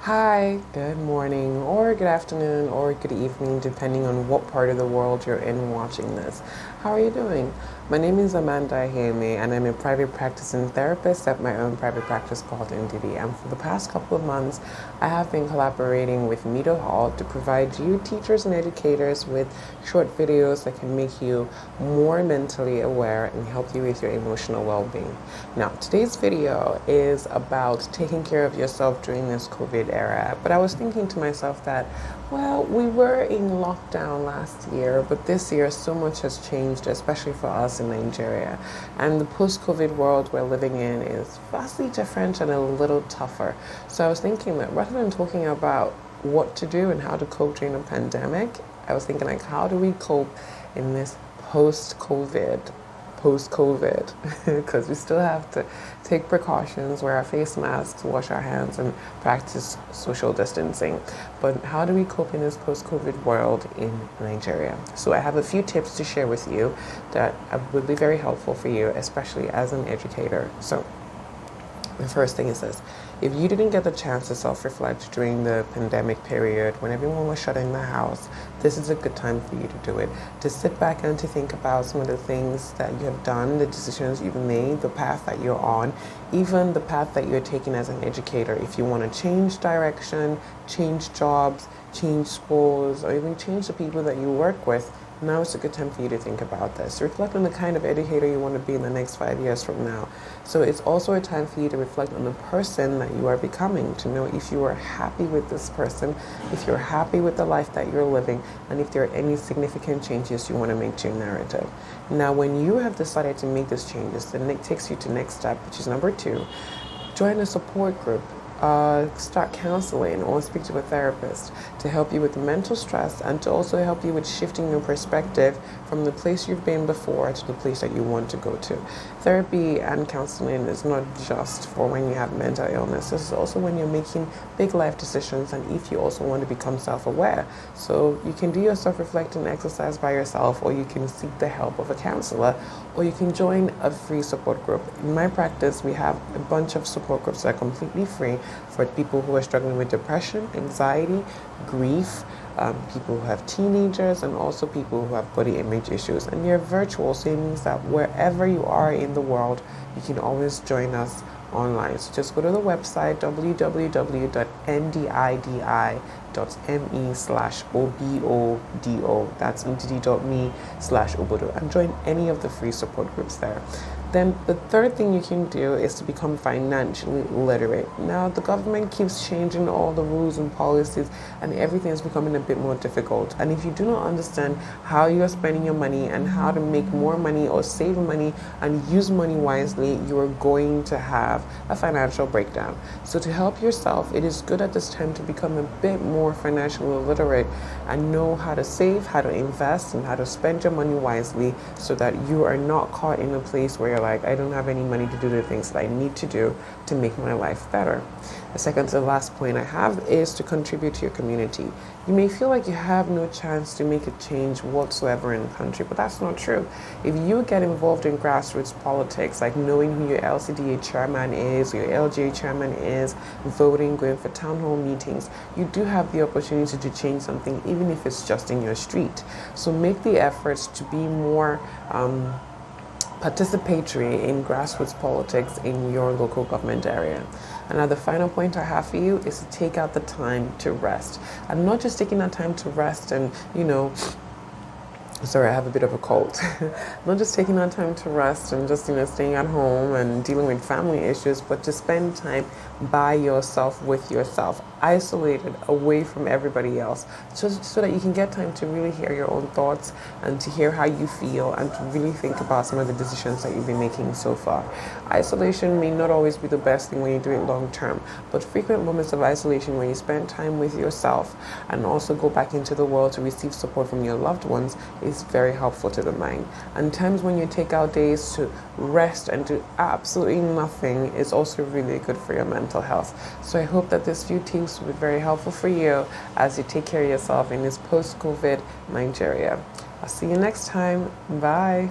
Hi, good morning, or good afternoon, or good evening, depending on what part of the world you're in watching this. How are you doing? My name is Amanda Aheme, and I'm a private practicing therapist at my own private practice called NDD. And for the past couple of months, I have been collaborating with Meadow Hall to provide you, teachers and educators, with short videos that can make you more mentally aware and help you with your emotional well-being. Now, today's video is about taking care of yourself during this COVID era, but I was thinking to myself that, well, we were in lockdown last year, but this year so much has changed, especially for us in Nigeria. And the post-COVID world we're living in is vastly different and a little tougher. So I was thinking that rather than talking about what to do and how to cope during a pandemic, I was thinking, like, how do we cope in this post-COVID, because we still have to take precautions, wear our face masks, wash our hands, and practice social distancing. But how do we cope in this post-COVID world in Nigeria? So I have a few tips to share with you that would be very helpful for you, especially as an educator. So the first thing is this: if you didn't get the chance to self-reflect during the pandemic period when everyone was shut in the house, this is a good time for you to do it. To sit back and to think about some of the things that you have done, the decisions you've made, the path that you're on, even the path that you're taking as an educator. If you want to change direction, change jobs, change schools, or even change the people that you work with, now is a good time for you to think about this. Reflect on the kind of educator you want to be in the next 5 years from now. So it's also a time for you to reflect on the person that you are becoming, to know if you are happy with this person, if you're happy with the life that you're living, and if there are any significant changes you want to make to your narrative. Now, when you have decided to make these changes, then it takes you to the next step, which is number 2. Join a support group. Start counseling or speak to a therapist to help you with the mental stress and to also help you with shifting your perspective from the place you've been before to the place that you want to go to. Therapy and counseling is not just for when you have mental illness. This is also when you're making big life decisions and if you also want to become self-aware. So you can do your self-reflecting exercise by yourself, or you can seek the help of a counselor, or you can join a free support group. In my practice, we have a bunch of support groups that are completely free for people who are struggling with depression, anxiety, grief, people who have teenagers, and also people who have body image issues. And they're virtual, so it means that wherever you are in the world, you can always join us online. So just go to the website www.ndidi.me/obodo. That's ndd.me/obodo, and join any of the free support groups there. Then the third thing you can do is to become financially literate. Now, the government keeps changing all the rules and policies, and everything is becoming a bit more difficult. And if you do not understand how you are spending your money and how to make more money or save money and use money wisely, you are going to have a financial breakdown. So to help yourself, it is good at this time to become a bit more financially literate and know how to save, how to invest, and how to spend your money wisely so that you are not caught in a place where you're like, I don't have any money to do the things that I need to do to make my life better. The second to the last point I have is to contribute to your community. You may feel like you have no chance to make a change whatsoever in the country, but that's not true. If you get involved in grassroots politics, like knowing who your LCDA chairman is, your LGA chairman is, voting, going for town hall meetings, you do have the opportunity to change something, even if it's just in your street. So make the efforts to be more participatory in grassroots politics in your local government area. And now the final point I have for you is to take out the time to rest. And not just taking that time to rest and, sorry, I have a bit of a cold. Not just taking that time to rest and just, staying at home and dealing with family issues, but to spend time by yourself, with yourself, isolated, away from everybody else, so that you can get time to really hear your own thoughts and to hear how you feel and to really think about some of the decisions that you've been making so far. Isolation may not always be the best thing when you do it long term, but frequent moments of isolation where you spend time with yourself and also go back into the world to receive support from your loved ones is very helpful to the mind. And times when you take out days to rest and do absolutely nothing is also really good for your mental health. So I hope that this few tips will be very helpful for you as you take care of yourself in this post-COVID Nigeria. I'll see you next time. Bye.